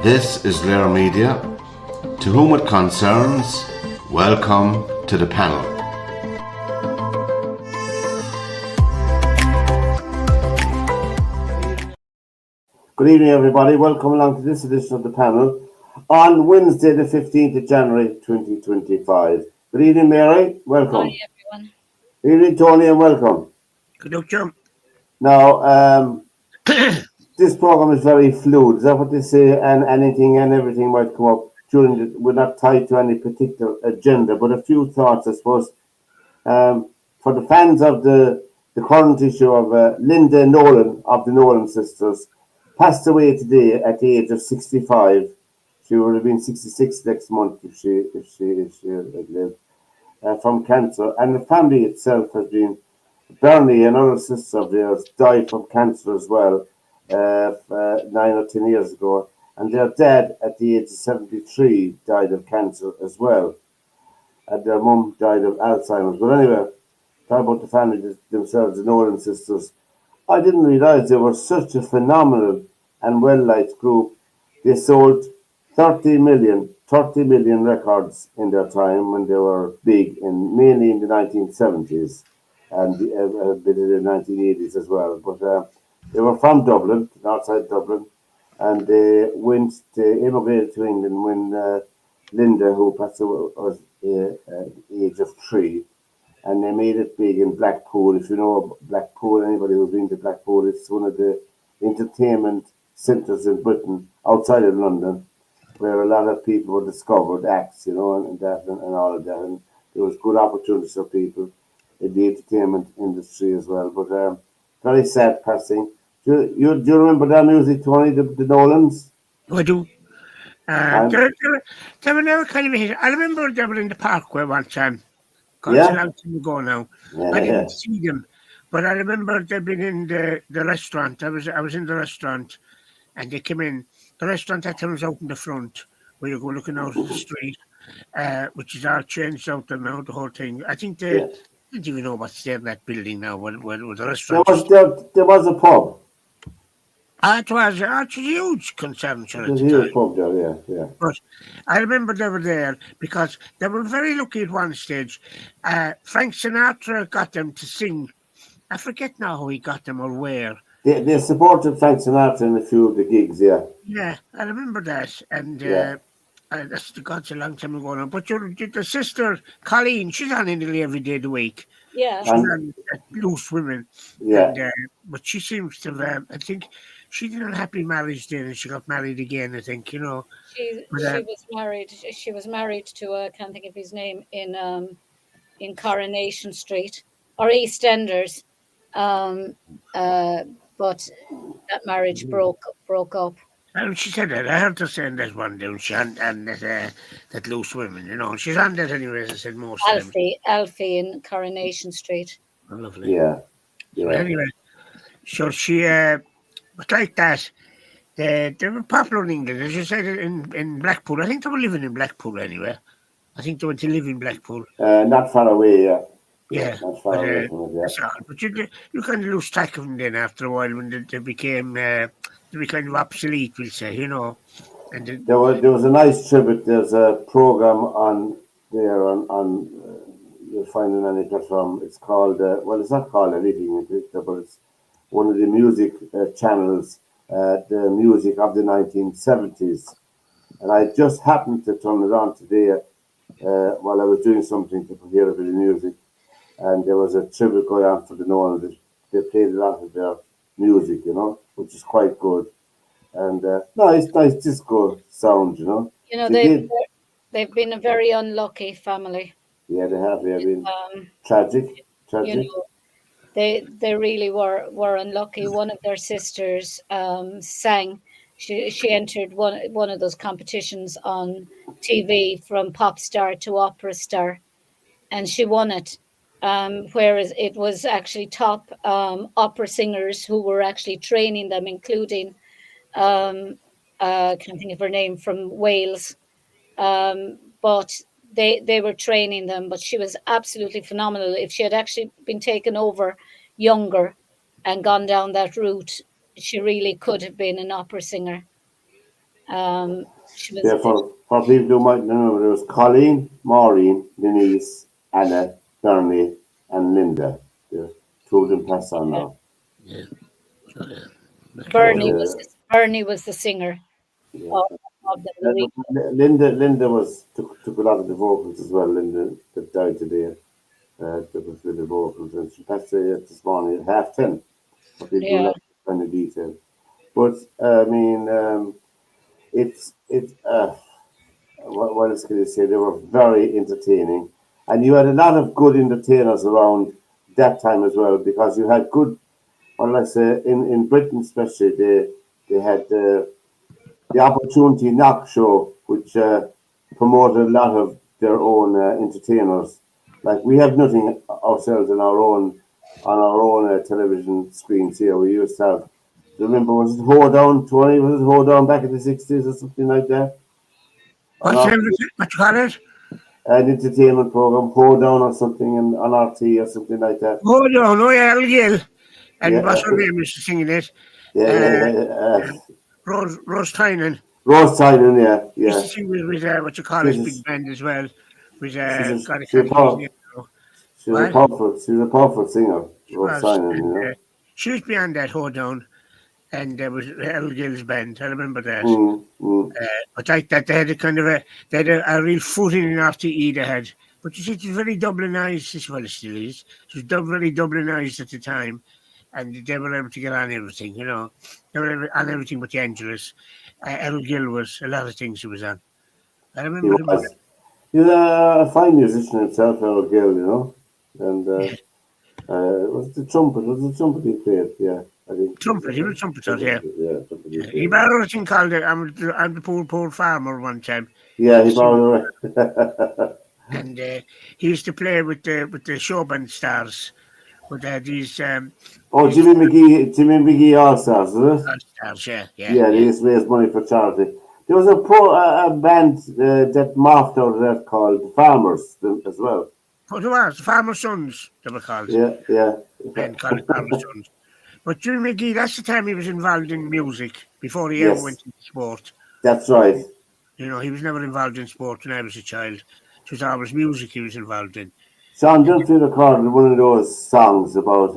This is Lair Media. To whom it concerns, welcome to the panel. Good evening, everybody. Welcome along to this edition of the panel on Wednesday, the 15th of January, 2025. Good evening, Mary. Welcome. Hi, everyone. Good evening, Tony, and welcome. Good luck, John. Now, this program is very fluid. Is that what they say? And anything and everything might come up during the. We're not tied to any particular agenda, but a few thoughts, I suppose. For the fans of the current issue of Linda Nolan of the Nolan sisters, passed away today at the age of 65. She would have been 66 next month if she had lived from cancer. And the family itself has been. Browne, another sister of theirs, died from cancer as well 9 or 10 years ago. And their dad, at the age of 73, died of cancer as well. And their mum died of Alzheimer's. But anyway, talk about the family themselves, the Nolan sisters. I didn't realise they were such a phenomenal and well-liked group. They sold 30 million records in their time when they were big, mainly in the 1970s. And a bit in the 1980s as well. But they were from Dublin, outside Dublin, and they immigrated to England when Linda, who passed away, was at the age of 3, and they made it big in Blackpool. If you know Blackpool, anybody who's been to Blackpool, it's one of the entertainment centres in Britain, outside of London, where a lot of people were discovered, acts, and all of that, and there was good opportunities for people in the entertainment industry as well. But very sad passing. Do you remember their music, Tony, the Nolans? I do. They were never kind of a hit. I remember they were in the Parkway one time. It's a long time ago now. Yeah, I didn't see them, but I remember they'd been in the restaurant. I was in the restaurant, and they came in. The restaurant that was out in the front, where you go looking out at the street, which is all changed out there now, the whole thing. I think they... I don't even know what's there in that building now. Where the restaurant? There was a pub. It was a huge consumption. There's a huge pub there, yeah. But I remember they were there because they were very lucky at one stage. Frank Sinatra got them to sing. I forget now how he got them or where. They supported Frank Sinatra in a few of the gigs, yeah. Yeah, I remember that. And that's a long time ago now. But the sister, Colleen, she's on nearly every day of the week. Yeah. She's on Loose Women. Yeah. And, but she seems to have, I think, she did a happy marriage then and she got married again, I think, She was married. She was married to, I can't think of his name, in Coronation Street or EastEnders. But that marriage broke up. And she said that. I heard her saying that one day, and that Loose Women, she's on that anyway, as I said, most times. Alfie in Coronation Street. Oh, lovely. Yeah. But anyway, so she, but like that, they were popular in England, as you said, in Blackpool. I think they were living in Blackpool anyway. I think they went to live in Blackpool. Not far away, yeah. Yeah. Not far away from it, yeah. But you kind of lose track of them then after a while when they became... they were kind of obsolete, we'll say, And there was a nice tribute. There's a program on there on you'll find it on any platform. It's called it's not called anything in particular, but it's one of the music channels, the music of the 1970s. And I just happened to turn it on today while I was doing something to hear a bit of music, and there was a tribute going on for the Nolans. They played a lot of their music, which is quite good. And nice disco sound, They've been a very unlucky family. Yeah, they have. They've been tragic. They really were unlucky. One of their sisters sang. She entered one of those competitions on TV, from pop star to opera star, and she won it. Whereas it was actually top opera singers who were actually training them, including I can't think of her name, from Wales, but they were training them. But she was absolutely phenomenal. If she had actually been taken over younger and gone down that route, she really could have been an opera singer. She was Yeah, for people who might remember, there was Colleen, Maureen, Denise, Anna, Bernie, and Linda. The two of them passed on now. Yeah. So, yeah. But Bernie was the singer yeah. of, of the But Louis. Linda was took a lot of the vocals as well. Linda that died today. That was with the vocals, and she passed away this morning at 10:30. For people who Yeah, like this kind of detail. But I mean, it's what else can you say? They were very entertaining, and you had a lot of good entertainers around that time as well because you had good. Well, let's say in Britain especially, they had the Opportunity Knock show, which promoted a lot of their own entertainers. Like we have nothing ourselves on our own television screens here. We used to have. Do you remember was it Hoedown, Tony? Was it Hoedown back in the 60s or something like that? On What's our what you call it? an entertainment program, Hoedown or something, on RT or something like that. Oh no, no, yeah, Gill. Yeah, And what's her name is singing it? yeah. Rose Tynan. Rose Tynan, Used yeah. to sing with what you call it, She's big band as well. With God, I she's a can't think of his name powerful, now. What? she's a powerful singer, She Rose was, Tynan, and you know. she was beyond that hoedown, and there was Gill's band. I remember that. Mm, mm. But like that, they had a kind of they had a real footing in RTE. They had, but you see, it was very Dublinised as well. It still is. It was very Dublinised at the time, and they were able to get on everything. You know, they were on everything but the Angelus. Gill was a lot of things he was on. I He remember him. was. He's a fine musician himself, Earl Gill, you know. And Yeah, was the trumpet? Was the trumpet he played? Yeah, I think. trumpet. He was trumpeter. Yeah. Yeah, trumpet he Yeah, he played. borrowed a thing called I'm the poor farmer one time. Yeah, he Used to- borrowed it. and he used to play with the showband stars with Oh, these Jimmy McGee All Stars, is it? stars. Yeah, yeah, Yeah, they yeah. used to raise money for charity. There was a band that morphed out of that called the Farmers as well. What it was Farmer Sons they were called, Yeah. and called it Farmer Sons. But Jimmy McGee, that's the time he was involved in music before he ever went Yes, into sport. that's right. You know, he was never involved in sport when I was a child. It was always music he was involved in. Sean Dunphy recorded one of those songs about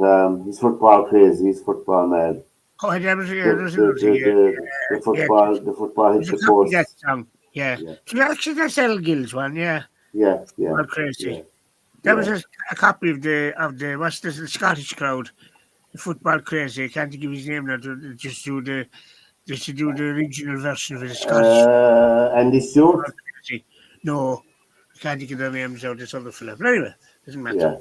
he's football crazy, he's football mad. Oh, there was The another thing. Yeah, yeah. the football hit There's the a copy of that post. song. Yeah. Yeah, So actually, that's El Gill's one. Yeah. yeah, All crazy. yeah, That was yeah. a copy of the what's this, the Scottish crowd, the football crazy. I can't think of his name now. Just to do the original version of the Scottish Andy Stewart. football crazy. No, I can't think of their names out. This other fella. But anyway, doesn't matter.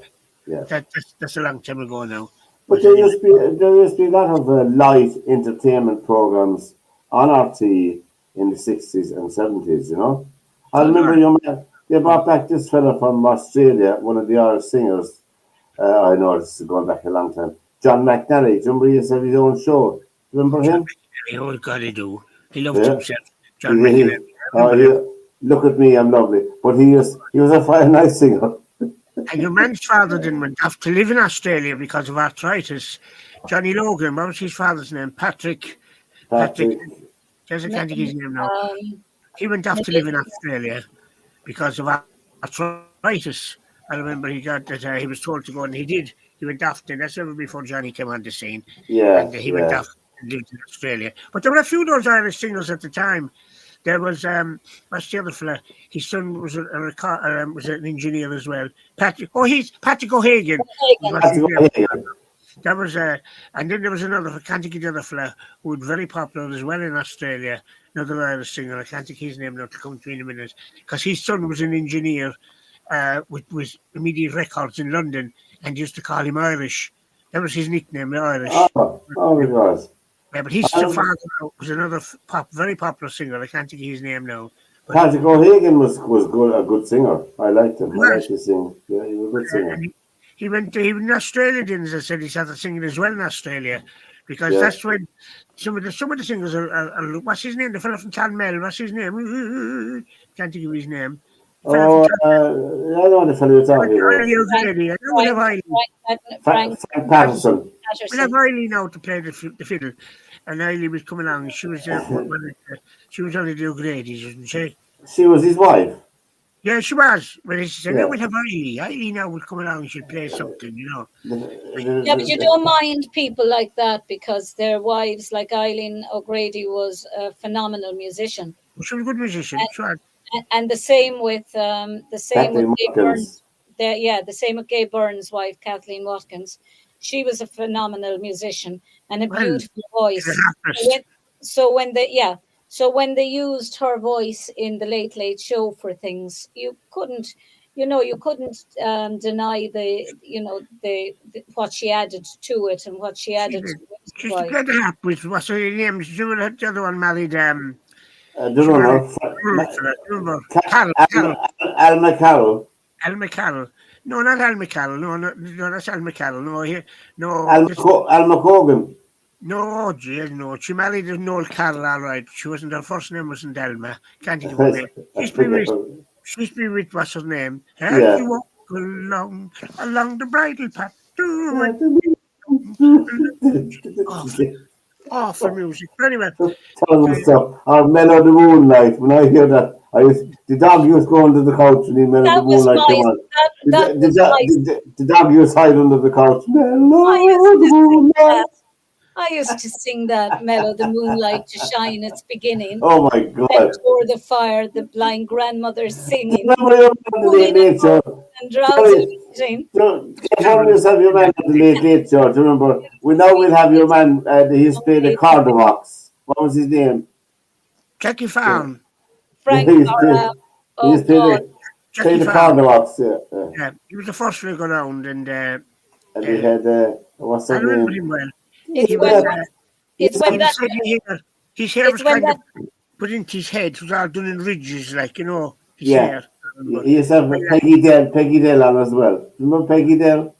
Yeah, yeah. That's a long time ago now. But But anyway, there used to be a lot of live entertainment programs on RT in the 60s and 70s, you know. I so remember there. they brought back this fella from Australia, one of the Irish singers. I know this is going back a long time. John McNally. Do you remember he used to have his own show? Remember John him? McNally, oh God, I do. He loved Yeah. himself. He, John McNally. he, I remember him. look at me, I'm lovely. But he was a fine, nice singer. And your man's father then went off to live in Australia because of arthritis. Johnny Logan, what was his father's name? Patrick. Patrick. Just I can't think of his name now. Um, He went off to live in Australia because of arthritis. I remember he got that he was told to go, and he did. He went off then. That's ever before Johnny came on the scene, Yeah, and he went yeah. off and lived in Australia. But there were a few of those Irish singers at the time. There was what's the other fella? His son was was an engineer as well. He's Patrick O'Hagan. Was what his name. That was and then there was another. I can't think of the other fella who was very popular as well in Australia. Another Irish singer. I can't think his name now. To come to me in a minute, because his son was an engineer with Immediate Records in London, and used to call him Irish. That was his nickname, the Irish. Oh, it was. Yeah, but his father was another very popular singer. I can't think of his name now. But Patrick O'Hagan was good, a good singer. I liked him. I Right. liked his singing. Yeah, he was a good singer. and he went in Australia. Then, as I said, he started singing as well in Australia, because Yeah. that's when some of the singers are what's his name? The fellow from Clonmel. What's his name? Can't think of his name. The fellow Oh, from Clonmel. I know the fellow you're talking about. I know Frank, whatever I Frank, Frank Patterson. we'll have Patterson. Eileen out to play the fiddle, and Eileen was coming along. She was she was only the O'Grady's, wasn't she? She was his wife. Yeah, she was. But she said, Yeah. "No, we'll have Eileen. Eileen now will come along. She'll play something, you know." Yeah, but you don't mind people like that because their wives, like Eileen O'Grady, was a phenomenal musician, She was a good musician. She was. and the same with Kathleen Gay Watkins. Burns. The same with Gay Burns' wife, Kathleen Watkins. She was a phenomenal musician and a Well, beautiful she's voice. an actress. So when they so when they used her voice in the Late Late Show for things, you couldn't deny the what she added to it and what she She added did. to She used to it. play the harp with what's her name? She was the other one married. The She married. runner. Remember? Carol. Al McCarroll. Al McCarroll. No, not Al McCarroll. No, that's Al McCarroll. No, Al McCogan. no, Jill, no. She married a Noel Carroll, all right. She wasn't, her first name wasn't Elma. Can't think of her name. She used to be with what's her name? As Yeah. you walk along the bridle path. Awful music. But anyway, Tons of stuff. Or Mellow the Moonlight. When I hear that, the dog used to go under the couch and he Mellow the That was Moonlight come my on. that was my The dog used to hide under the couch. Mellow I used the to sing Moonlight. that. I used to sing that mellow, the moonlight to shine its beginning. Oh my And God. o'er the fire, the blind grandmother singing. Remember your man at the Late Late Show? And drowsily eating. Get on yourself your man at the Late Late Show. Do you remember? We'll have your man, he's played the Cardavox. What was his name? Jackie Farn. Frank, He's played oh the Jackie Farn. Cardavox, yeah. Yeah, he was the first to go around, and And he had, what's I his remember name? him well. It's He when, was, it's when he that, said his hair was it's when kind of that, put into his head. It was all done in ridges, like, his Yeah. hair. He used to have Peggy Dell on as well. Remember Peggy Dell?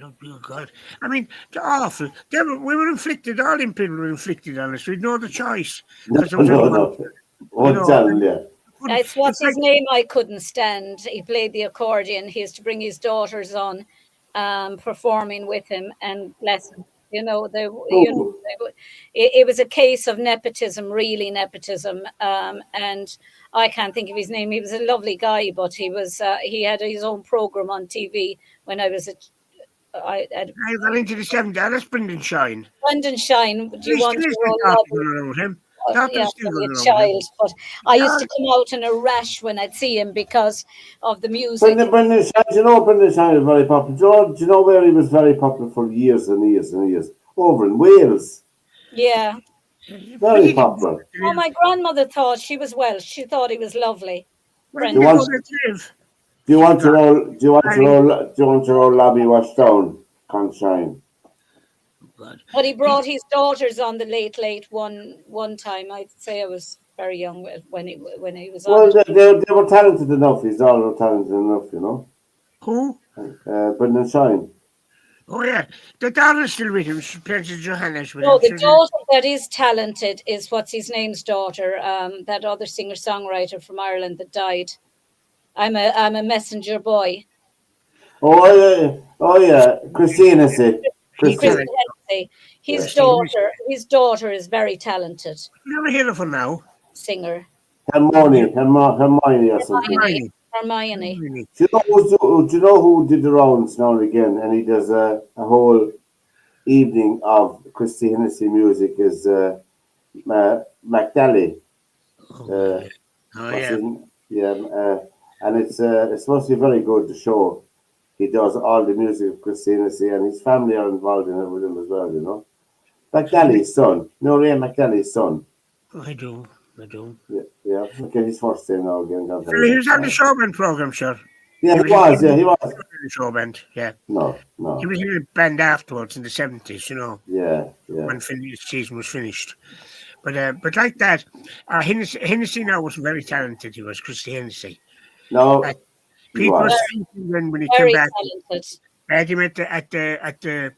Oh, God. I mean, they're awful. We were inflicted, all them people were inflicted on us. We had no other choice. No. One channel, yeah. it's what's his name I couldn't stand. He played the accordion. He used to bring his daughters on performing with him, and bless him. It was a case of nepotism, really nepotism. And I can't think of his name. He was a lovely guy, but he had his own program on TV when I was I got into the 70s. That's Brendan Shine. Brendan Shine. Do you He want still to is roll talking around him. yeah, Still probably going a around him. child, but I used to come out in a rash when I'd see him because of the music. Brendan Shine, do you know Brendan Shine was very popular? Do you know where he was very popular for years and years and years? Over in Wales. Yeah. Very popular. Oh, my grandmother thought she was Welsh. She thought he was lovely. Where Brendan. did you go to live? Do you want your old lobby washed down? Can't shine. But he brought his daughters on the Late Late one time. I'd say I was very young when he was on. Well, they were talented enough. He's all talented enough, you know. Who? Brendan Shine. Oh, yeah. The daughter's still with him. She plays with Johannes with No, him. the daughter that is talented is what's his name's daughter, that other singer-songwriter from Ireland that died. I'm a messenger boy. Oh yeah. Christine Hennessy. Chris Hennessy. His daughter is very talented Never heard of her now. singer. Hermione or something. Hermione. Do you know who did the rounds now and again? And he does a whole evening of Christy Hennessy music is McDally. And it's supposed to be very good, the show. He does all the music of Christy Hennessy, and his family are involved in it with him as well, you know. McDally's son. No, Ray McDally's son. I do. Yeah. Forget his first name now again. He was on the Showband program, sir. Yeah, he was. The Showband, yeah. No. He was in a band afterwards in the 70s, you know. Yeah. When the season was finished. But like that, Hennessy now was very talented. He was Christy Hennessy. No, people were thinking when he came back. I had him at the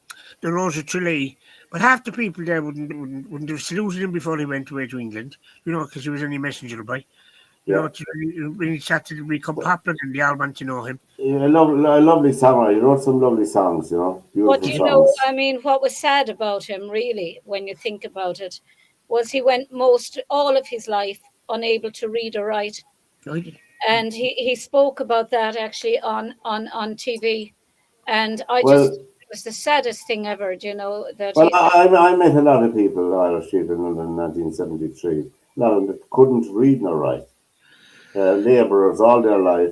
Rose of Tralee, but half the people there wouldn't have saluted him before he went away to England, you know, because he was only messenger boy. You know, it's really started to become popular, and they all want to know him. A lovely songwriter. He wrote some lovely songs, you know, But beautiful you know, songs. I mean, what was sad about him, really, when you think about it, was he went most all of his life unable to read or write, Right? and he spoke about that actually on TV, and I just Well, it was the saddest thing ever, you know, that well, he. I met a lot of people in Irish Street in London in 1973. A lot of them that couldn't read nor write. Labourers all their life,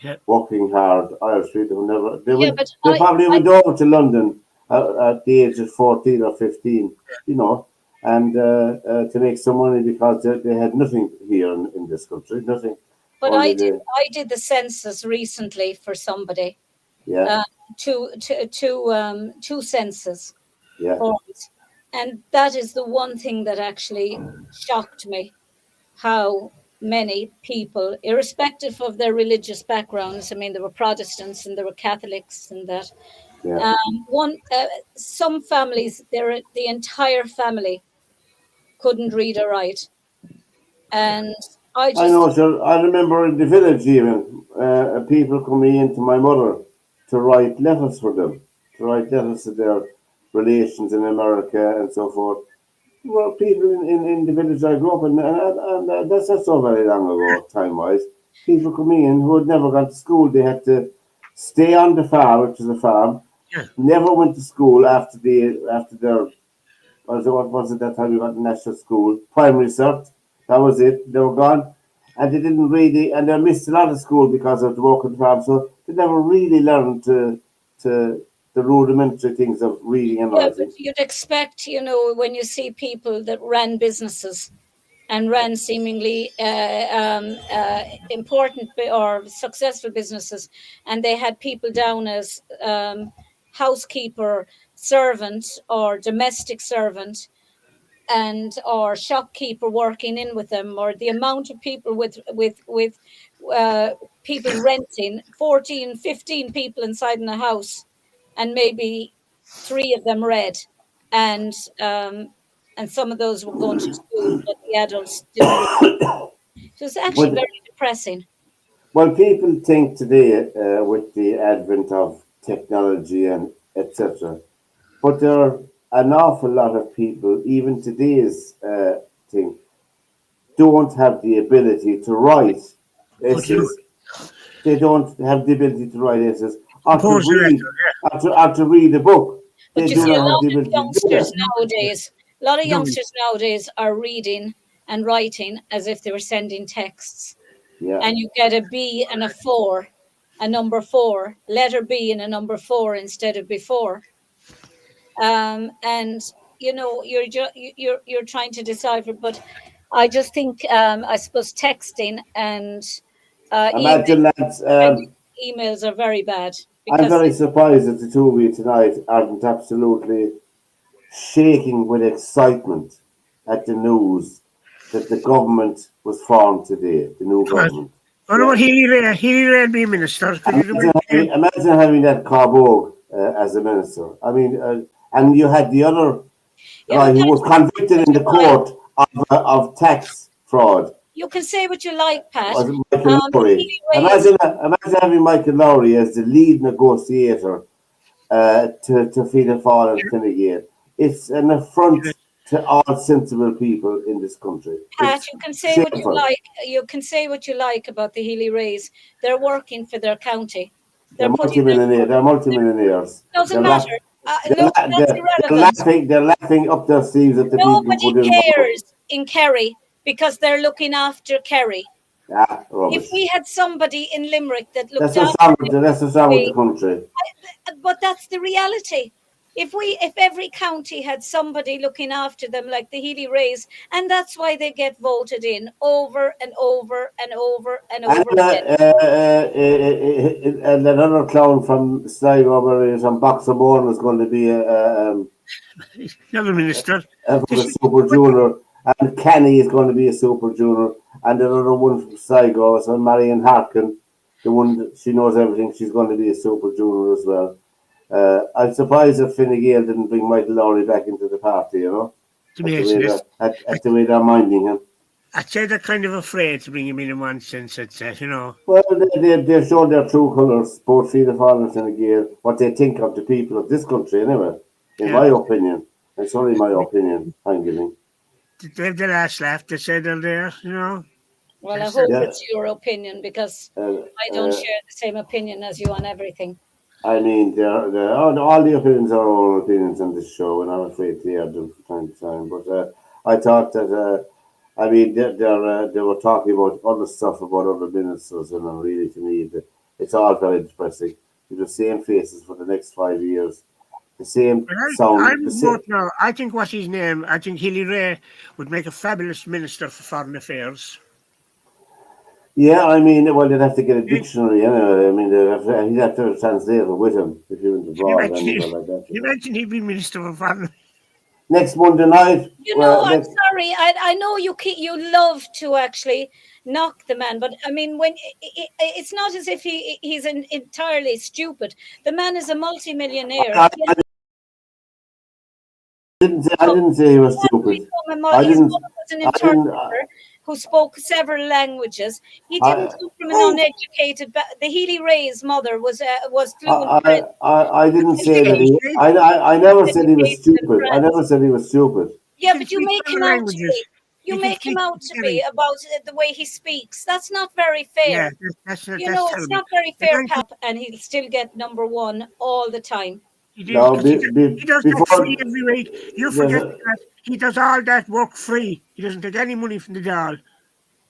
Yeah. working hard. Irish Street who never Yeah, but they probably I went over to London at the age of 14 or 15, you know, and to make some money because they had nothing here in this country, nothing. but Only the I did the census recently for somebody, yeah, uh, two census yeah, forms, and that is the one thing that actually shocked me. How many people, irrespective of their religious backgrounds, I mean, there were Protestants and there were Catholics, and that yeah. one some families, the entire family couldn't read or write, and I I just know, sir. I remember in the village even people coming in to my mother to write letters for them, to write letters to their relations in America and so forth. Well, people in the village I grew up in, and that's not so very long ago, time wise. People coming in who had never gone to school, they had to stay on the farm, which is a farm, Yeah. never went to school after their what was it that time you got to national school, primary cert. That was it. They were gone, and they didn't really, and they missed a lot of school because of the work on the farm. So they never really learned to the rudimentary things of reading and yeah, but writing. you'd expect, you know, when you see people that ran businesses and ran seemingly important or successful businesses, and they had people down as housekeeper, servant, or domestic servant, and or shopkeeper working in with them, or the amount of people with uh, people renting 14, 15 people inside in a house, and maybe three of them read, and um, and some of those were going to school, but the adults didn't read. So it's actually But very depressing. well, people think today with the advent of technology and etc. But there are an awful lot of people, even today's thing, don't have the ability to write But you essays. They don't have the ability to write essays or to compose a letter, read or to read a book. But They you do see, a not have lot the of ability to do youngsters that. yeah. nowadays, a lot of Don't. youngsters nowadays are reading and writing as if they were sending texts. Yeah. And you get a B and a four, a number four, letter B and a number four instead of before. And you know, you're trying to decipher. But I just think, I suppose texting and email, Imagine that. emails are very bad I'm because very surprised that the two of you tonight aren't absolutely shaking with excitement at the news that the government was formed today, the new Well, government. what Yeah. about Healy be minister? Could you do it? Imagine having that Carbog as a minister. I mean, and you had the other yeah. guy But who was Pat, convicted in the court of tax fraud. you can say what you like, Pat. Was it Michael Lowry? Healy Rae's Imagine having Michael Lowry as the lead negotiator to Fianna Fáil and Fine Gael. It's an affront to all sensible people in this country. Pat, It's you can say what you shameful. like. You can say what you like about the Healy Rays. They're working for their county. They're They're putting their multimillionaires. They're multimillionaires. doesn't They're, matter. laugh, Look, that's they're irrelevant. laughing. They're laughing up their sleeves at the people who Nobody put in work. cares in Kerry because they're looking after Kerry. Ah, If rubbish. we had somebody in Limerick that looked That's what's after wrong with that's what's wrong with the Kerry, country. but that's the reality. If every county had somebody looking after them like the Healy Rays, and that's why they get voted in over and over and over and And, over again. and another clown from Sligo, where he's on Box of Morn, is going to be Another minister. for the Super Junior, and Kenny is going to be a Super Junior, and another one from Sligo, so Marion Harkin, the one that she knows everything, she's going to be a Super Junior as well. I'm surprised that Fine Gael didn't bring Michael Lowry back into the party, you know, To be honest, at the way they're minding him. I'd say they're kind of afraid to bring him in one sense, I'd say, Well, they showed their true colours, both Fianna Fáil and Gael, what they think of the people of this country, anyway, in Yeah. my opinion. It's only my opinion I'm giving. They have the last laugh, they say they're there, Well, I That's hope Yeah. it's your opinion because Uh, I don't uh, share the same opinion as you on everything. I mean, all the opinions are our opinions on this show, and I'm afraid to hear them from time to time. But I thought that, I mean, they were talking about other stuff about other ministers, and really, to me, it's all very depressing. With the same faces for the next 5 years, the same But I sound, the would same. vote now. I think what's his name? I think Healy Ray would make a fabulous minister for foreign affairs. Yeah, I mean, well, they'd have to get a Can dictionary anyway. I mean, he'd have to have a translator with him if he went you abroad imagine? anywhere like that. Can you imagine he'd be minister for foreign? Next Monday night, You know, well, I'm sorry. I know you love to actually knock the man, but I mean, it's not as if he's entirely stupid. The man is a multimillionaire. I didn't say he was stupid. I His didn't. mother was an I didn't. interpreter who spoke several languages. He didn't I, come from an uneducated. The Healy Ray's mother was fluent French. I didn't say that he. He I never said he was Educated in stupid. I never France. said he was stupid. Yeah, can but you speak make him several out to languages. be. He You can make him speak out to be very. about the way he speaks. That's not very Yeah, fair. You that's know, it's terrible. not very The fair, man Pap, and he'll still get number one all the time. he did No, because he does work free before every week. You there's forget a, that he does all that work free. He doesn't take any money from the doll.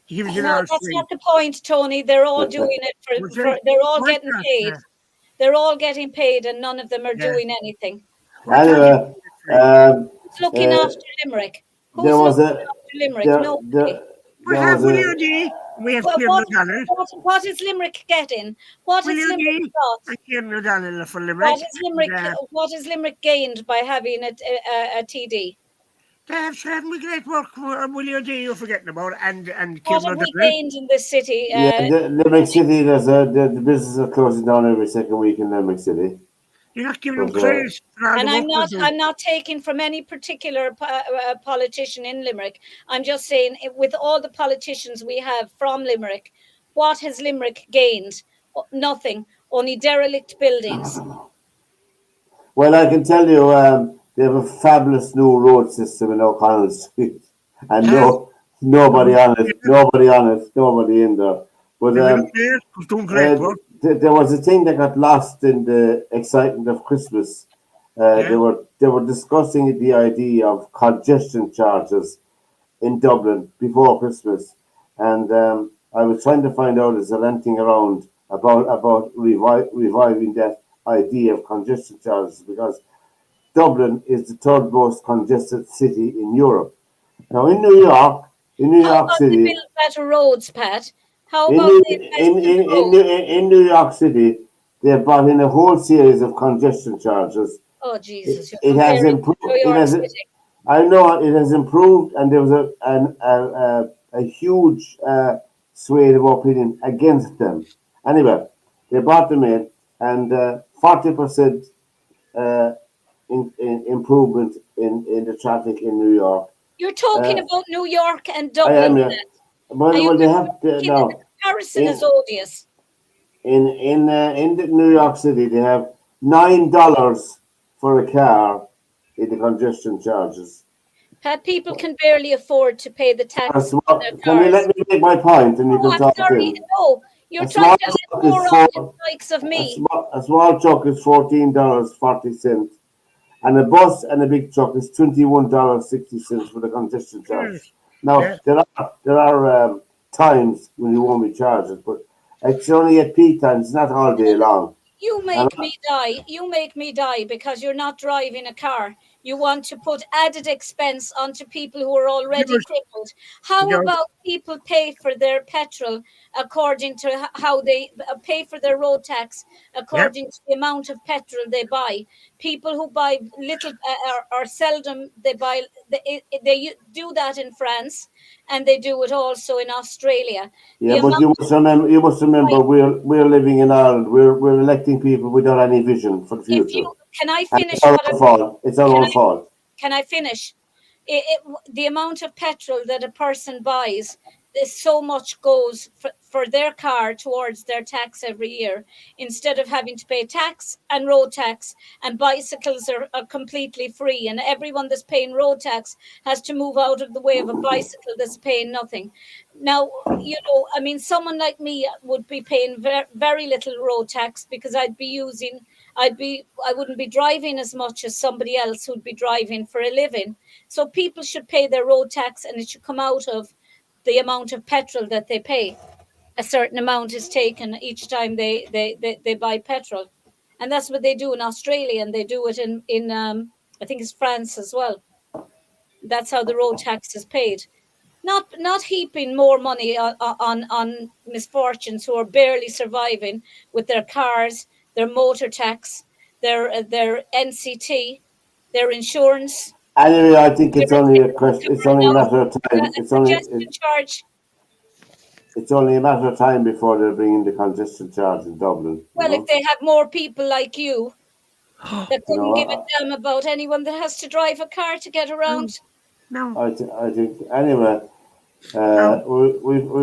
He gives it No, all that's free. not the point, Tony. They're all doing it Was for it? they're all Why getting not? paid. They're all getting paid, and none of them are Yeah. doing anything. Why can't he anyway. do it free? Who's looking Uh, after Limerick? there Who's was looking a after Limerick? there Nobody. We there have was Willie a O'D. We have Well, Kieran O'Donnell. what is Limerick getting? What has Willie Limerick O'D got? and Kieran O'Donnell for What Limerick. is Limerick? And, What is Limerick gained by having a TD? they have certainly great work for Willie O'D you're forgetting about and What Kieran have we O'Donnell. gained in this city? yeah. Limerick City. The businesses are closing down every second week in Limerick City. You're not giving them But credit for all the And work they're doing. I'm not taking from any particular politician in Limerick. I'm just saying, with all the politicians we have from Limerick, what has Limerick gained? Nothing. Only derelict buildings. well, I can tell you, they have a fabulous new road system in O'Connell Street, and Have nobody on it, nobody in there. But the Willie O'D was doing great uh, work. there was a thing that got lost in the excitement of Christmas. Yeah. They were discussing the idea of congestion charges in Dublin before Christmas, and I was trying to find out is there anything around about reviving that idea of congestion charges, because Dublin is the third most congested city in Europe. Now in New How York about they City, build better roads, Pat? How in about New, they invest in roads? in New York City, they have brought in a whole series of congestion charges. Oh, Jesus, you're It has comparing improved. New It York has. City. I know it has improved, and there was a huge sway of opinion against them. Anyway, they brought them in, and 40% uh, improvement in the traffic in New York. You're talking Uh, about New York and I Dublin, am. Pat. Are you Well, they have to, making the now comparison is in odious. in the New York City. They have $9 for a car in the congestion charges. Pat, people can barely afford to pay the taxes on their Can you let cars. me make my point and you Oh, can I'm talk sorry. then? No, you're A trying small to let truck is moron in the likes of me. a small truck is $14.40, and a bus and a big truck is $21.60 for the congestion Hmm. charges. Now Yeah. there are times when you won't be charged, but it's only at peak times. It's not all day long. You And make me die. You make me die because you're not driving a car. You want to put added expense onto people who are already Yours, crippled. How yours. about people pay for their petrol according to how they pay for their road tax Yep. according to the amount of petrol they buy? People who buy little or seldom they buy they do that in France, and they do it also in Australia. yeah, The but amount you must remember of we're living in Ireland. We're electing people without any vision for the if future. you can I And finish it's our what I'm own fault. It's our can own I fault. can I finish? the amount of petrol that a person buys, so much goes for their car towards their tax every year, instead of having to pay tax and road tax, and bicycles are completely free, and everyone that's paying road tax has to move out of the way of a bicycle that's paying nothing. Now, I mean, someone like me would be paying very little road tax, because I wouldn't be driving as much as somebody else who'd be driving for a living. So people should pay their road tax, and it should come out of the amount of petrol that they pay. A certain amount is taken each time they buy petrol. And that's what they do in Australia, and they do it in I think it's France as well. That's how the road tax is paid. Not heaping more money on misfortunes who are barely surviving with their cars, their motor tax, their NCT, their insurance. Anyway, I think it's only a question. It's only a Now, matter of a time. congestion charge. It's only a matter of time before they're bringing the congestion charge in Dublin. Well, if they have more people like you that You couldn't know, give a damn about anyone that has to drive a car to get around. No, I think anyway. no. We'll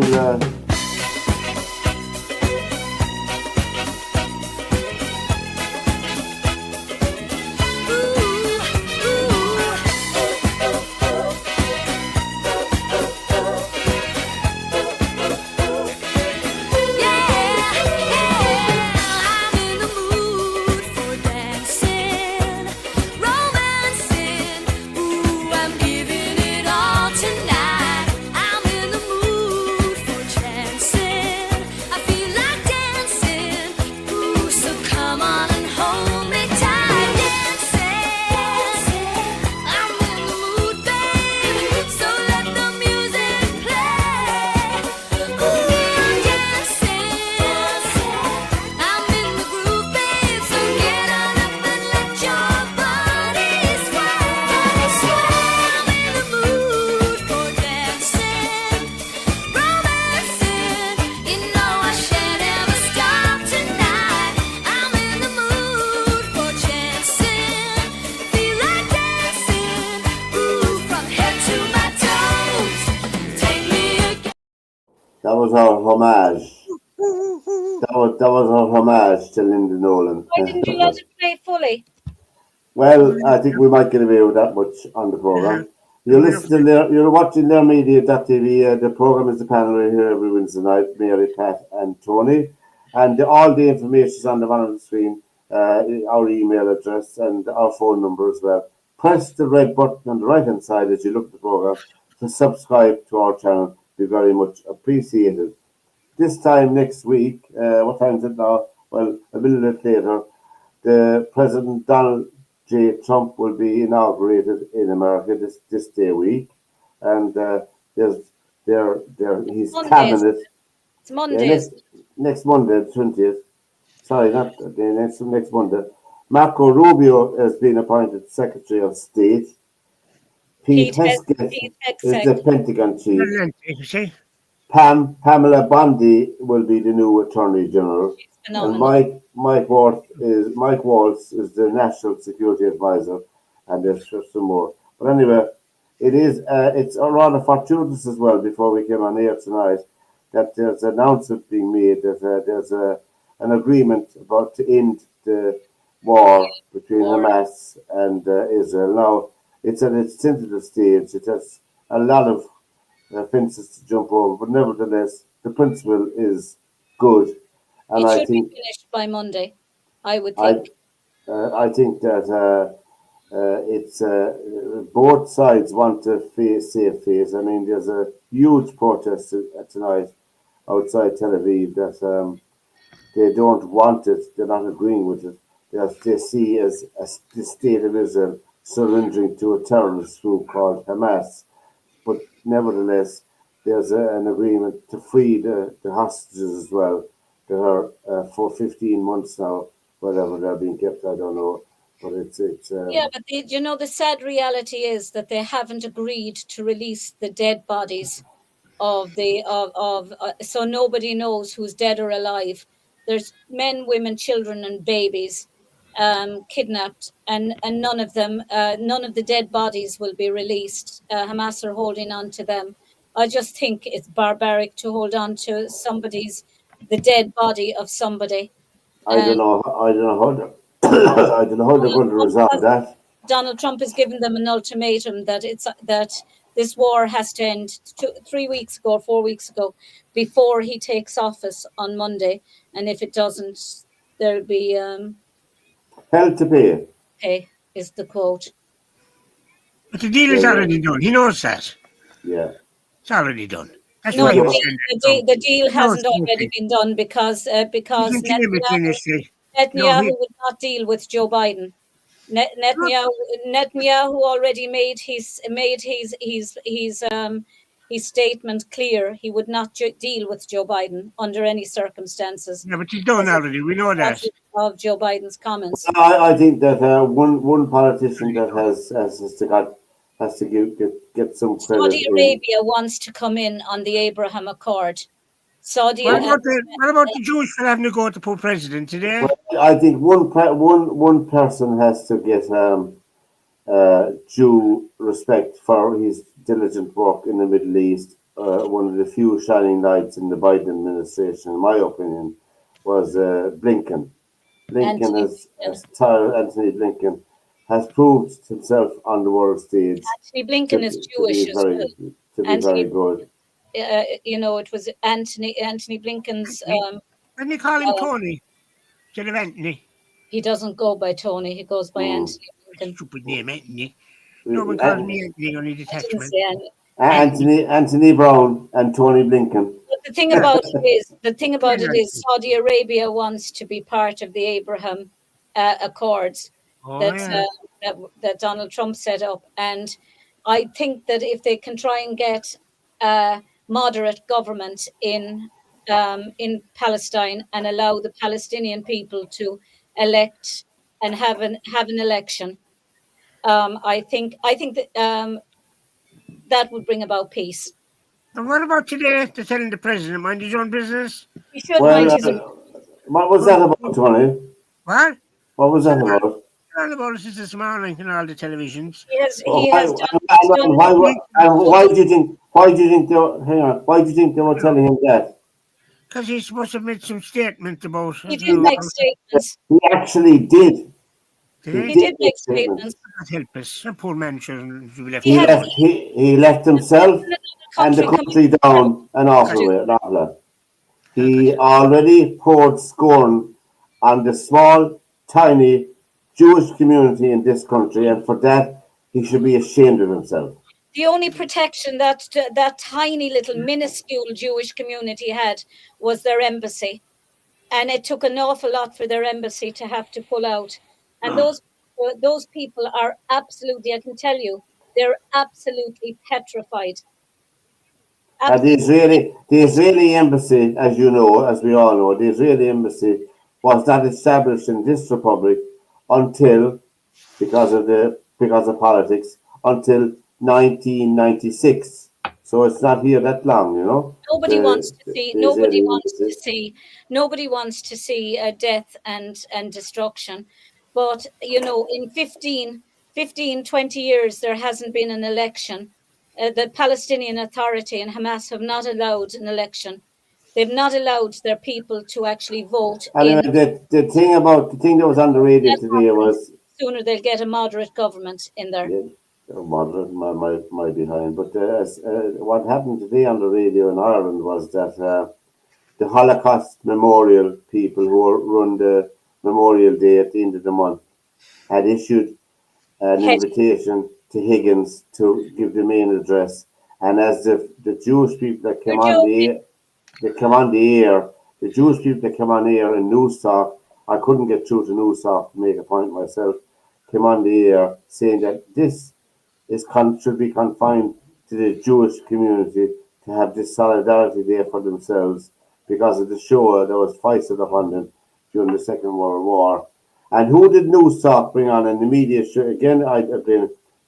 That was our homage. That was our homage to Linda Nolan. Why didn't you let it play fully? Well, I think we might get away with that much on the program. You're watching their media.tv. The program is the panel here every Wednesday night. Mary, Pat, and Tony, and all the information is on the bottom of the screen. Our email address and our phone number as well. Press the red button on the right hand side as you look at the program to subscribe to our channel. Be very much appreciated. This time next week, what time is it now? Well, a minute later, the President Donald J. Trump will be inaugurated in America this day week, and there's his Monday, cabinet. It's Monday. Next Monday, the 20th. Sorry, not the next Monday. Marco Rubio has been appointed Secretary of State. Pete Hesketh is the Pentagon chief. Brilliant, you see. Pamela Bondi will be the new Attorney General, and Mike Waltz is the National Security Advisor, and there's just some more. But anyway, it's rather fortuitous as well. Before we came on air tonight, that there's an announcement being made that there's an agreement about to end the war between Hamas and Israel. Now it's at its tentative stage. It has a lot of fences to jump over, but nevertheless, the principle is good, and it should be finished by Monday, I would think. I think that it's both sides want to save face. I mean, there's a huge protest tonight outside Tel Aviv that they don't want it. They're not agreeing with it. They see as the state of Israel surrendering to a terrorist group called Hamas. But nevertheless, there's an agreement to free the hostages as well. That are for 15 months now, whatever they're being kept, I don't know. But it's yeah, but the sad reality is that they haven't agreed to release the dead bodies of so nobody knows who's dead or alive. There's men, women, children, and babies, kidnapped, and none of them, none of the dead bodies will be released. Hamas are holding on to them. I just think it's barbaric to hold on to the dead body of somebody. I don't And know. I don't know how. I don't know how they're going to resolve that. Donald Trump has given them an ultimatum that this war has to end 3 weeks ago, 4 weeks ago, before he takes office on Monday. And if it doesn't, there'll be Hell to pay. pay, is the quote. But the deal is already done. He knows that. Yeah. It's already done. That's No, why he the was deal, saying the that. deal, the deal No, hasn't it's already okay. been done because You can claim it, Ministry. No, Netanyahu would not deal with Joe Biden. Netanyahu already made his statement clear. He would not deal with Joe Biden under any circumstances yeah, but he's done as a already. We know that. result of Joe Biden's comments. I think that one politician that has to get some credit Saudi in. Arabia wants to come in on the Abraham Accord. What about the Jewish for having to go to poor president today? Well, I think one person has to get due respect for his diligent work in the Middle East. One of the few shining lights in the Biden administration, in my opinion, was Blinken. Anthony Anthony Blinken has proved himself on the world stage Blinken is Jewish as well. to be very good. It was Anthony Blinken's. And they call him Tony instead of Anthony. He doesn't go by Tony. He goes by Anthony Blinken. Stupid name, Anthony. No one calls me Anthony, only detachment. Anthony Browne and Tony Blinken. But the thing about it is, Saudi Arabia wants to be part of the Abraham Accords that Donald Trump set up, and I think that if they can try and get a moderate government in Palestine and allow the Palestinian people to elect and have an election, I think that that would bring about peace. And what about today? They're telling the president mind his own business. He should mind his own. What was that about, Tony? What? What was that about? All about it this morning in all the televisions. Why do you think? Why do you think they were telling him that? Because he's supposed to have made some statement about. He did make statements. He actually did. He did make statements. God help us. A poor man shouldn't be left. He left himself and the country down an awful way. He already poured scorn on the small, tiny Jewish community in this country, and for that he should be ashamed of himself. The only protection that tiny little minuscule Jewish community had was their embassy, and it took an awful lot for their embassy to have to pull out. And those people are absolutely, I can tell you, they're absolutely petrified. The Israeli embassy, as you know, as we all know, the Israeli embassy was not established in this republic until, because of politics, until 1996. So it's not here that long, you know. Nobody wants to see death and destruction. But, in 15, 20 years, there hasn't been an election. The Palestinian Authority and Hamas have not allowed an election. They've not allowed their people to actually vote. Anyway, the thing that was on the radio today was sooner they'll get a moderate government in there. Yeah, moderate, my behind. But what happened today on the radio in Ireland was that the Holocaust Memorial people who run the Memorial Day at the end of the month had issued an invitation to Higgins to give the main address. And as the Jewish people that came on the air, the Jewish people that came on the air in Newstalk, I couldn't get through to Newstalk to make a point myself, came on the air saying that this should be confined to the Jewish community to have this solidarity there for themselves because of the show that was foisted upon them during the Second World War. And who did Newstalk bring on in the media show? Again,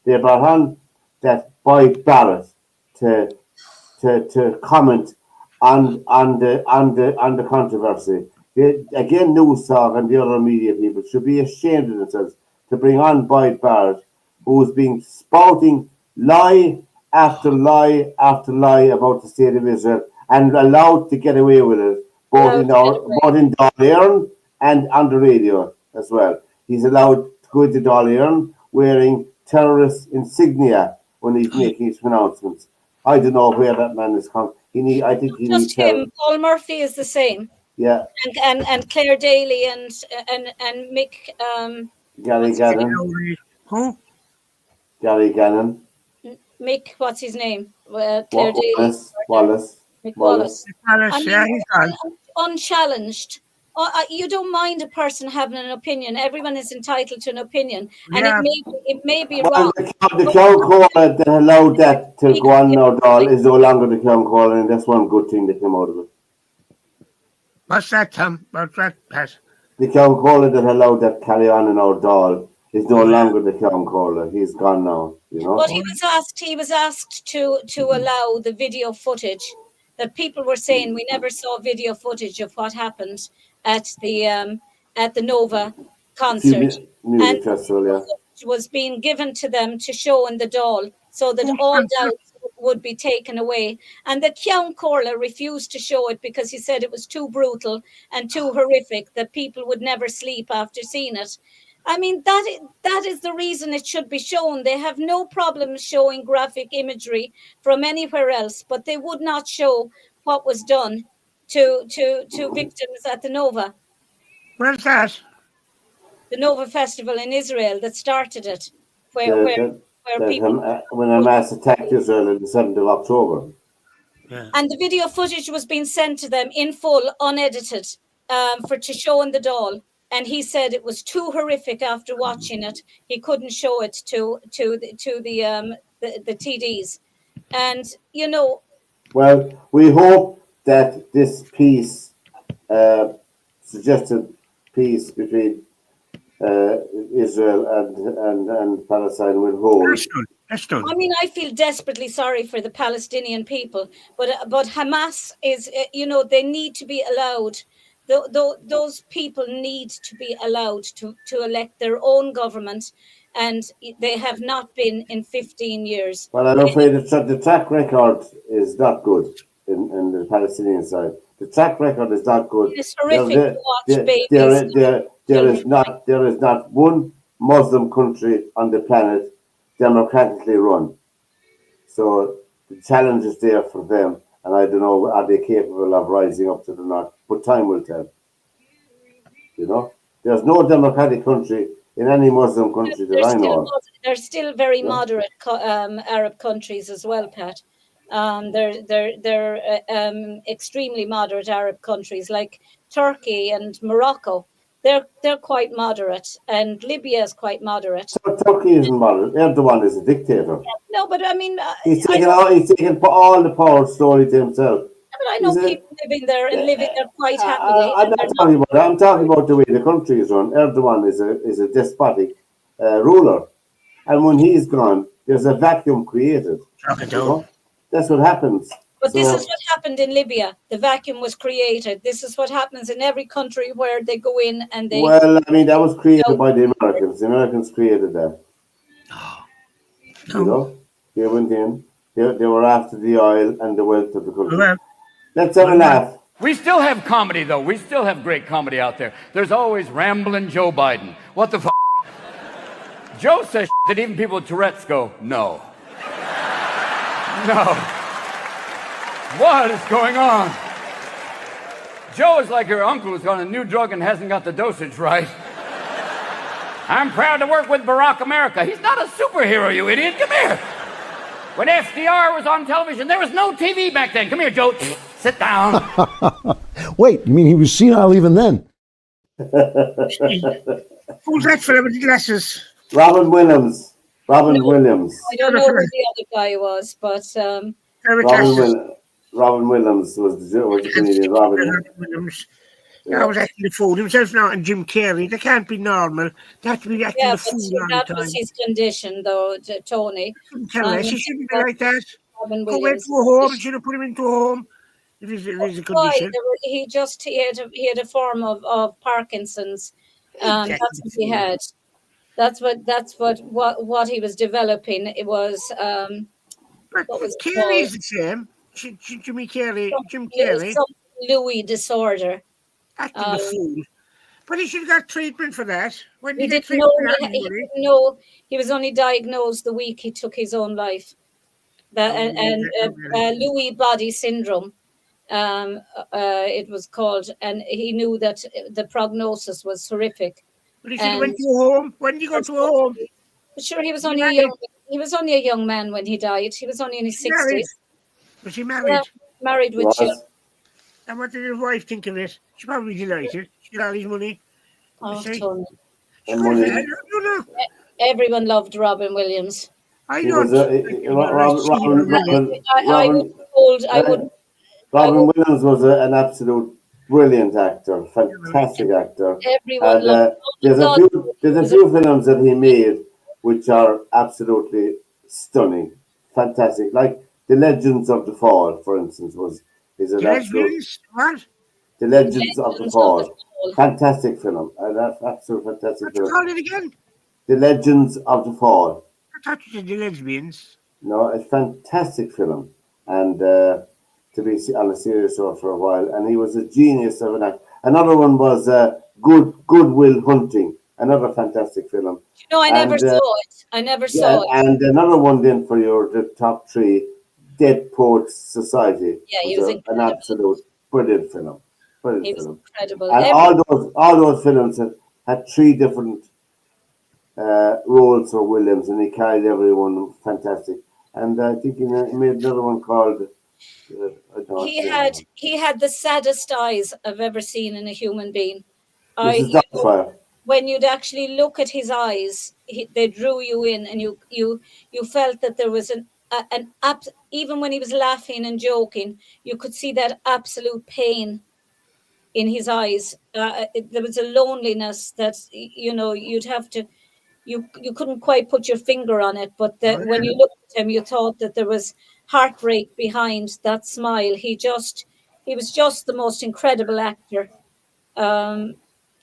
they brought on that boy Barrett to comment on the controversy. again, News Talk and the other media people should be ashamed of themselves to bring on Boyd Barrett, who's been spouting lie after lie after lie about the state of Israel and allowed to get away with it, both in Dáil and on the radio as well. He's allowed to go into Dáil wearing terrorist insignia when he's making his pronouncements. I don't know where that man is come. I think he needs just him. Paul Murphy is the same. Yeah. And Claire Daly and Mick Gary Gannon. Who? Gary Gannon. Mick, what's his name? Claire Daly. Wallace. Mick Wallace. Yeah, he's gone. Unchallenged. You don't mind a person having an opinion. Everyone is entitled to an opinion, and Yeah. it may be wrong. The Clown Caller that allowed that to go on now, Dáil, is no longer the Clown Caller, and that's one good thing that came out of it. What's that, Tom? What's that, Pat? The Clown Caller that allowed that carry on in our Dáil is no longer the Clown Caller. He's gone now, you know. But he was asked to allow the video footage that people were saying we never saw video footage of what happened at the Nova concert, Music festival, yeah. It was being given to them to show in the Dáil so that all doubts would be taken away. And the Ceann Comhairle refused to show it because he said it was too brutal and too horrific that people would never sleep after seeing it. I mean, that is the reason it should be shown. They have no problem showing graphic imagery from anywhere else, but they would not show what was done to victims at the Nova. Where's that? The Nova Festival in Israel that started it, where people... when Hamas attacked Israel on the 7th of October. Yeah. And the video footage was being sent to them in full, unedited, to show in the Dáil. And he said it was too horrific after watching it. He couldn't show it to the TDs. And, you know... Well, we hope that this peace, suggested peace between Israel and Palestine will hold. That's done. I mean, I feel desperately sorry for the Palestinian people, but Hamas is, they need to be allowed. Those people need to be allowed to elect their own government, and they have not been in 15 years. Well, I'm afraid the track record is not good in the Palestinian side. The track record is not good. It's horrific to watch babies. There is not one Muslim country on the planet democratically run. So the challenge is there for them, and I don't know, are they capable of rising up to the knock? But time will tell. You know, there's no democratic country in any Muslim country that I know of. There's still very moderate Arab countries as well, Pat. They're extremely moderate Arab countries like Turkey and Morocco. They're quite moderate, and Libya is quite moderate. So Turkey isn't moderate. Erdogan is a dictator. No, but I mean, he's taken all the power slowly to himself. But I know people living there quite happily. I'm not talking about that. I'm talking about the way the country is run. Erdogan is a despotic ruler, and when he's gone, there's a vacuum created. You know? That's what happens. But this is what happened in Libya. The vacuum was created. This is what happens in every country where they go in and they... Well, I mean, that was created by the Americans. The Americans created that. You know? They went in. They were after the oil and the wealth of the country. Let's have a laugh. We still have comedy, though. We still have great comedy out there. There's always rambling Joe Biden. What the f***? Joe says that even people with Tourette's go, no. No. What is going on? Joe is like your uncle who's on a new drug and hasn't got the dosage right. I'm proud to work with Barack America. He's not a superhero, you idiot. Come here. When FDR was on television, there was no TV back then. Come here, Joe. Sit down. Wait, you mean he was senile even then? Who's that fella with the glasses? Robin Williams. I don't know who the other guy was, but... Robin Williams was the Canadian Robin Williams. I was acting the fool himself now, and Jim Carrey. They can't be normal. They have to be acting the fool all the time. That was his condition, though, Tony. He shouldn't be like that. Go away to a home. Should have put him into a home. If it's a Why? condition. He had a form of Parkinson's. That's what he Exactly. had. What he was developing. It was But what was it Carey called? is the same. Jim Carey, Some Louis disorder. acting a Um, fool. But he should have got treatment for that. When did he he get didn't treatment know for that, he anybody? didn't know he was only diagnosed the week he took his own life. That Oh, really? Lewy body syndrome. It was called, and he knew that the prognosis was horrific. But he should have And went to a home. When did he go to a home? but sure, Was he married? he was only a young man when he died. He was only in Was his he married? 60s. Was he Yeah, married? married He with children. was. And what did his wife think of it? She probably delighted. She got all his money. You Oh, see? Tony. She And could have. money. I don't know. Everyone loved Robin Williams. I He was don't. I think he was a receiver, really. I would be told I Robin would Williams was an absolute brilliant actor, fantastic actor, everyone and loved God. there's a few films that he made which are absolutely stunning, fantastic. Like The Legends of the Fall, for instance, is an The absolute lesbians? What? The Legends of the Legends of the Fall, Fall. fantastic film, an absolute fantastic What you film. call it again? The Legends of the Fall. I thought you said the lesbians. No, a fantastic film, and to be on a serious note for a while. And he was a genius of an actor. Another one was Goodwill Hunting, another fantastic film. No, I never And saw it. I never yeah, saw it. and another one then for the top three, Dead Poets Society Yeah, he was was an incredible. absolute brilliant film, He brilliant was film. incredible. And all those films had three different roles for Williams, and he carried everyone fantastic. And I think he made another one called I don't know what's the other one. He had the saddest eyes I've ever seen in a human being. Mrs. Doubtfire. When you'd actually look at his eyes, they drew you in, and you felt that there was even when he was laughing and joking, you could see that absolute pain in his eyes. There was a loneliness that you'd have to you couldn't quite put your finger on it, but Oh, when yeah. you looked at him, you thought that there was heartbreak behind that smile. He was just the most incredible actor. Um,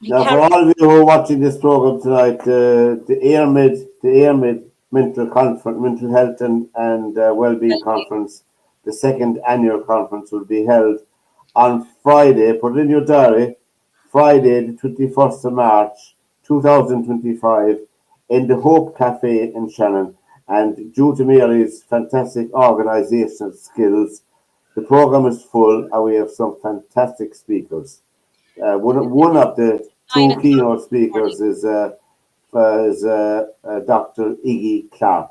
he Now, for carried all of you who are watching this program tonight, the AirMid Mental Health and Wellbeing Conference, the second annual conference, will be held on Friday. Put it in your diary, Friday, the 21st of March, 2025, in the Hope Cafe in Shannon. And due to Mary's fantastic organisational skills, the program is full, and we have some fantastic speakers. One of the 9 two o'clock keynote in the morning. speakers is Dr. Iggy Clark,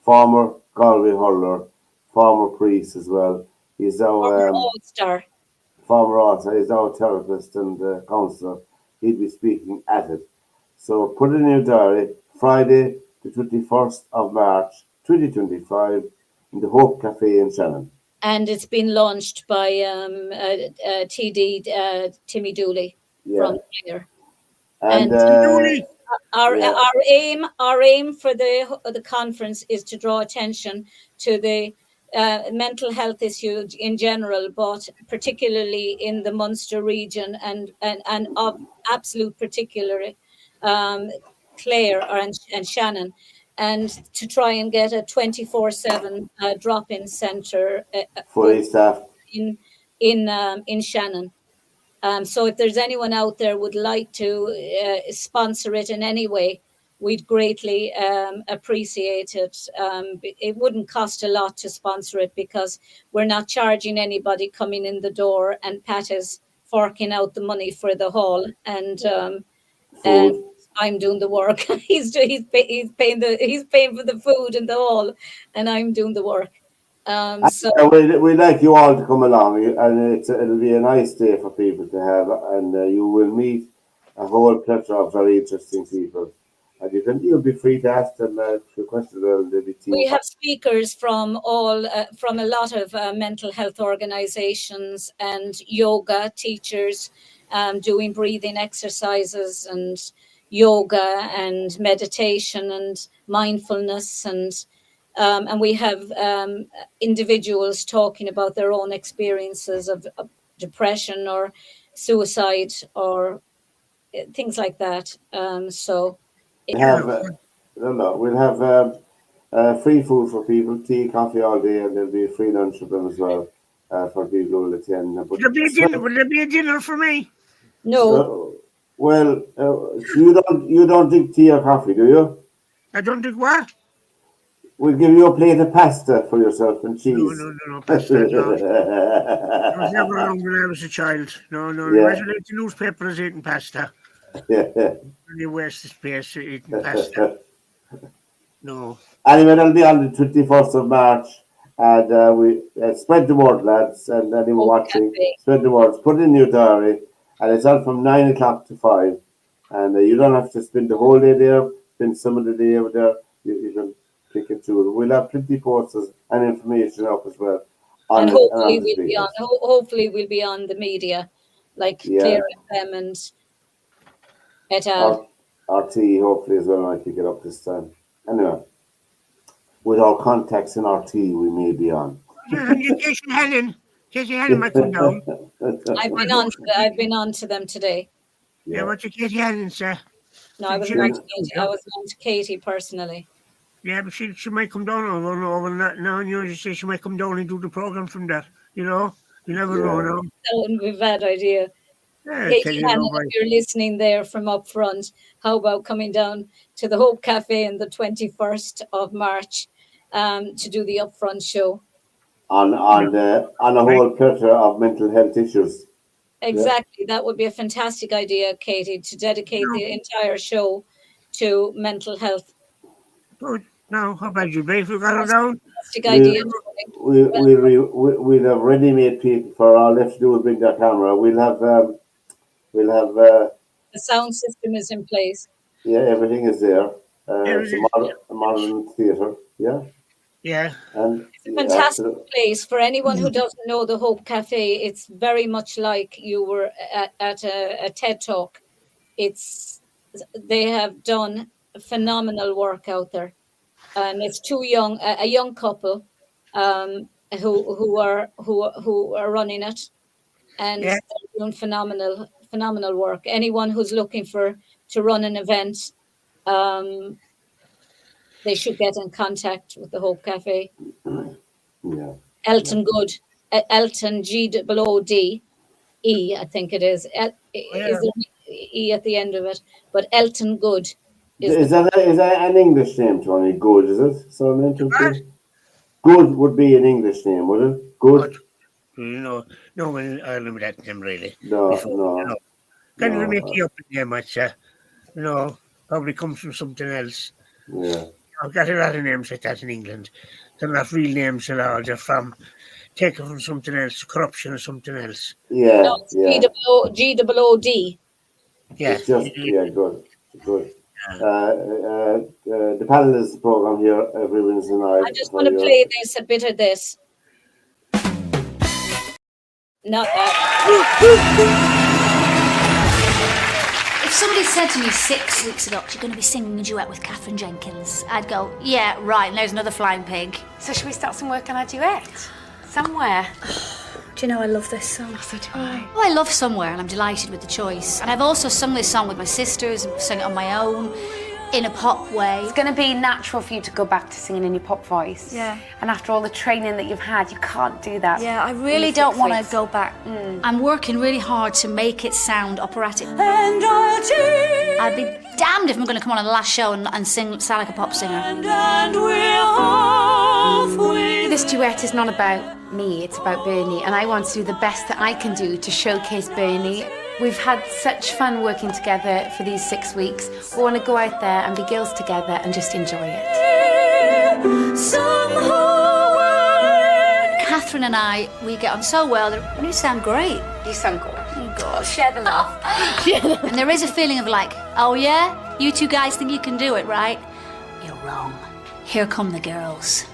former Galway hurler, former priest as well. He's Former our All-Star. former author, he's our therapist and counsellor. He'll be speaking at it. So put it in your diary, Friday, the 21st of March, 2025, in the Hope Cafe in Shannon. And it's been launched by TD Timmy Dooley Yeah. from here. And Julie, yeah. Our aim for the conference is to draw attention to the mental health issue in general, but particularly in the Munster region and of absolute particular Clare and Shannon, and to try and get a 24/7 drop-in centre Fully staffed. in Shannon. So if there's anyone out there would like to sponsor it in any way, we'd greatly appreciate it. It wouldn't cost a lot to sponsor it because we're not charging anybody coming in the door, and Pat is forking out the money for the hall, and Food. I'm doing the work. He's paying for the food and the hall, and I'm doing the work. So We'd like you all to come along, and it'll be a nice day for people to have, and you will meet a whole plethora of very interesting people. And you'll be free to ask them your questions. Well, they'll be we team. have speakers from a lot of mental health organizations and yoga teachers doing breathing exercises and yoga and meditation and mindfulness and And we have individuals talking about their own experiences of depression or suicide or things like that. So Have no, we'll have free food for people, tea, coffee all day, and there'll be a free lunch for them as well for people who will attend. But Will there be a dinner for me? no, well, you don't drink tea or coffee, do you? I don't think what? We'll give you a plate of pasta for yourself and cheese. No, pasta, no. I was never around when I was a child. No. Yeah. Imagine the newspaper is eating pasta. Really waste of space eating pasta. No. Anyway, it'll be on the 21st of March, and we spread the word, lads, and anyone watching, spread the word. Put it in your diary, and it's on from 9 o'clock to 5. And you don't have to spend the whole day there, spend some of the day over there. You can pick it through. We'll have plenty of posters and information up as well. And hopefully we'll be on. Hopefully we'll be on the media, like Claire FM and et al. RT hopefully as well. I pick it up this time. Anyway, with our contacts in RT, we may be on. Casey Helen might come down. I've been on to them today. Yeah, what's your Casey Helen, sir? No, I was on to Katie. I was on to Katie personally. Yeah, but she might come down over that now, and you say she might come down and do the program from that. You know, you never know. No? That wouldn't be a bad idea. Yeah, Katie Hannon, if you're listening there from up front, how about coming down to the Hope Cafe on the 21st of March to do the upfront show? On a whole plethora of mental health issues. Exactly. That would be a fantastic idea, Katie, to dedicate the entire show to mental health. Good. Now, how about you, Dave? You got it down? Fantastic idea. We'll have ready-made people for all they have to do is bring their camera. We'll have the sound system is in place. Yeah, everything is there. It's a modern theatre. Yeah. Yeah. And it's a fantastic place. For anyone who doesn't know the Hope Cafe, it's very much like you were at a TED Talk. They have done phenomenal work out there. And it's a young couple who are running it, and they're doing phenomenal work. Anyone who's looking to run an event, they should get in contact with the Hope Cafe. Yeah. Elton Good, Elton GOOD, I think it is. Is there an E at the end of it? But Elton Good. Is that an English name, Tony? Good, is it? So Good would be an English name, would it? Good. No one in Ireland would have them really. No. Can't even make you up a name, much. Probably comes from something else. Yeah. I've got a lot of names like that in England. They're not real names at all. They're taken from something else, corruption or something else. Yeah. No, it's GOOD. Yeah. It's just, good. The panel is the program here every Wednesday night. I just want to play a bit of this. Not that. If somebody said to me 6 weeks ago, you're going to be singing a duet with Catherine Jenkins, I'd go, yeah, right, and there's another flying pig. So should we start some work on our duet? Somewhere. Do you know I love this song? So do I. Oh, I love Somewhere, and I'm delighted with the choice. And I've also sung this song with my sisters and sung it on my own in a pop way. It's going to be natural for you to go back to singing in your pop voice. Yeah. And after all the training that you've had, you can't do that. Yeah, I really don't want to go back. I'm working really hard to make it sound operatic. And I'd be damned if I'm going to come on the last show and sing sound like a pop singer. And we're this duet is not about me, it's about Bernie, and I want to do the best that I can do to showcase Bernie. We've had such fun working together for these 6 weeks. We want to go out there and be girls together and just enjoy it. Catherine and I, we get on so well that you sound great. You sound good. Oh, God. Share the love. And there is a feeling of like, oh yeah? You two guys think you can do it, right? You're wrong. Here come the girls.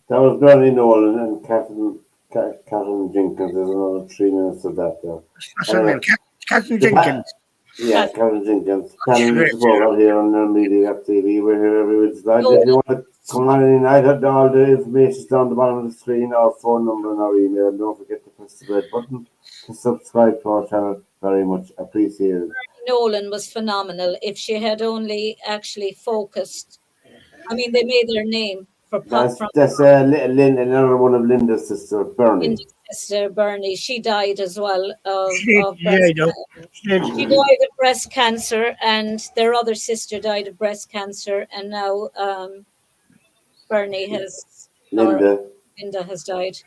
was Bernie Nolan and Catherine Jenkins. There's another 3 minutes of that there. What's her name? Anyway, Captain the Jenkins. yeah, Catherine Jenkins. Panel Great. is program here on Media TV. We're here every Wednesday. If you want to come on any night, all the information is down the bottom of the screen, our phone number and our email. And don't forget to press the red button to subscribe to our channel. Very much appreciated. Nolan was phenomenal. If she had only actually focused, I mean, they made their name from That's another one of Linda's sister, Bernie. Linda's sister Bernie. She died as well of Yeah, breast I know. cancer. She died of breast cancer, and their other sister died of breast cancer, and now Bernie has Linda. Linda has died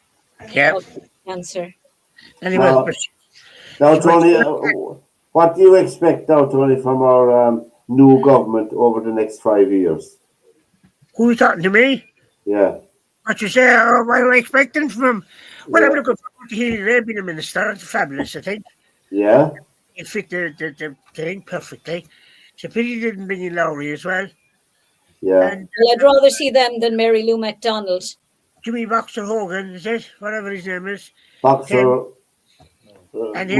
Yeah. of cancer. Anyway, Now, now Tony, what do you expect now, Tony, from our new government over the next 5 years? who are you talking to me? Yeah. What you say? What am I expecting from him? Well, Yeah. I'm looking forward to hearing him being a minister. It's fabulous, I think. Yeah. It fit the thing perfectly. It's a pity he didn't bring in Lowry as well. Yeah. And Well, I'd rather see them than Mary Lou MacDonald. Jimmy Boxer Hogan, is it? Whatever his name is. Boxer. And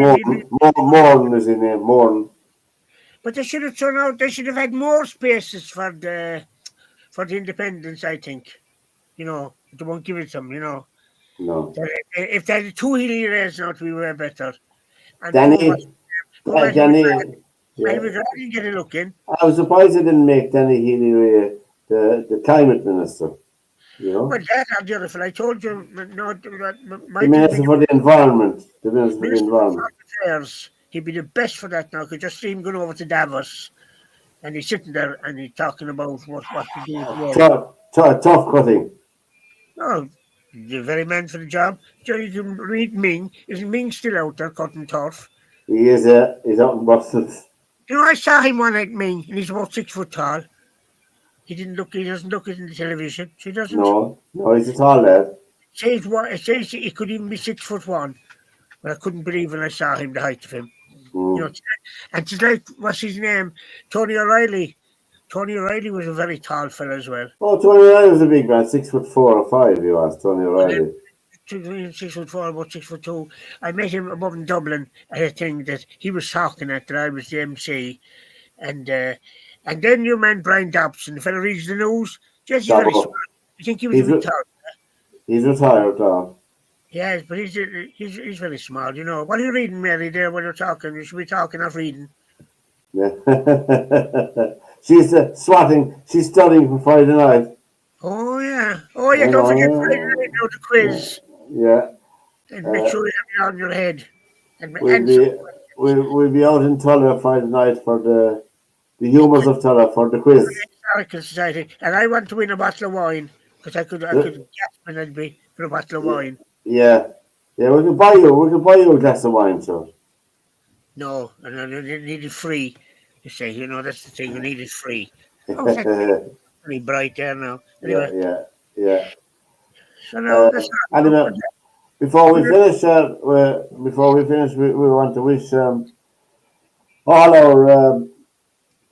Morn is his name, Morn. But they should have turned out. They should have had more spaces for the independents. I think, they won't give it to them. No. If they had 2 Healy Rays now, we were better. And Danny. Danny. I was glad to get a look in. I was surprised they didn't make Danny Healy the climate minister. Well, that or the other fellow. I told you, the minister for the environment. The minister for the environment. Affairs. He'd be the best for that now. I could just see him going over to Davos, and he's sitting there and he's talking about what to do. Tough cutting. No, the very man for the job. You can read Ming. Is Ming still out there cutting turf? He is. He's out in Brussels. I saw him one night, Ming, and he's about 6 foot tall. He doesn't look in the television. He doesn't. No, he's a tall lad. It says he could even be 6'1", but I couldn't believe when I saw him, the height of him. And it's like, what's his name? Tony O'Reilly. Tony O'Reilly was a very tall fella as well. Oh, Tony O'Reilly was a big man, 6'4" or 5". He was Tony O'Reilly. 6'4", about 6'2". I met him above in Dublin at a thing that he was talking at, that I was the MC, and then your man Brian Dobson, the fella reads the news. Just very smart. I think he was retired. He's retired now. Yes, but he's very smart. What are you reading, Mary? There when you're talking, you should be talking, not reading. Yeah. She's swatting. She's studying for Friday night. Oh yeah. Don't forget Friday night now, the quiz. Yeah. And make sure you have it on your head. We'll be out in Tulla Friday night for the humours of Tulla for the quiz. Historical Society, and I want to win a bottle of wine because I could gasp when I'd be for a bottle of wine. Yeah. We can buy you a glass of wine, sir. No, and I need it free. You say, that's the thing. We need it free. Very bright there now. Anyway. Yeah. So now, that's anyway, before we finish, we want to wish all our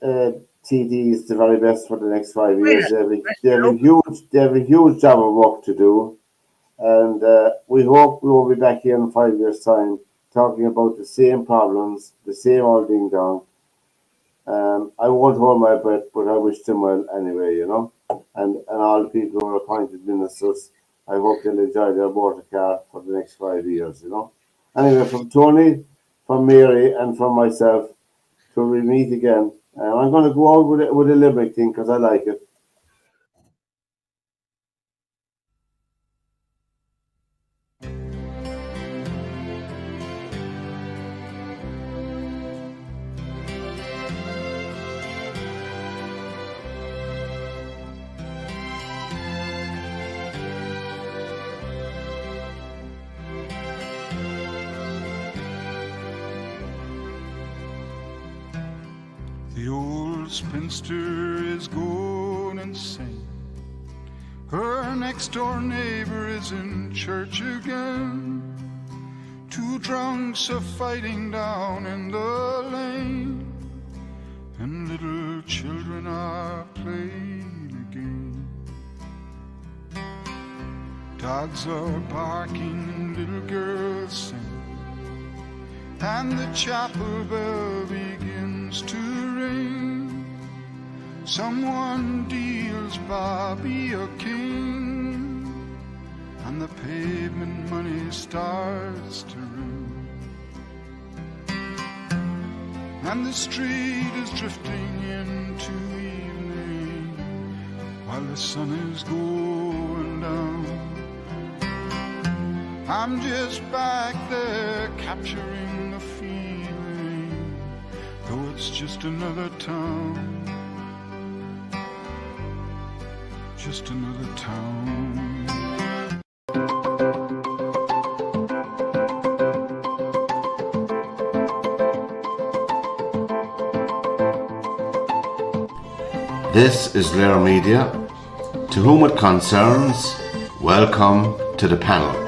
TDs the very best for the next 5 years. They have a huge job of work to do, and we hope we will be back here in 5 years' time talking about the same problems, the same old ding dong. I won't hold my breath, but I wish them well anyway, and all the people who are appointed ministers, I hope they'll enjoy their motor car for the next 5 years, Anyway, from Tony, from Mary, and from myself, till we meet again. I'm going to go out with a limerick thing because I like it. The old spinster is going insane. Her next door neighbor is in church again. 2 drunks are fighting down in the lane, and little children are playing a game. Dogs are barking and little girls sing, and the chapel bell begins to ring. Someone deals Bobby a king, and the pavement money starts to ring. And the street is drifting into evening while the sun is going down. I'm just back there capturing the feeling, though it's just another town, just another town. This is Rare Media. To whom it concerns, welcome to the panel.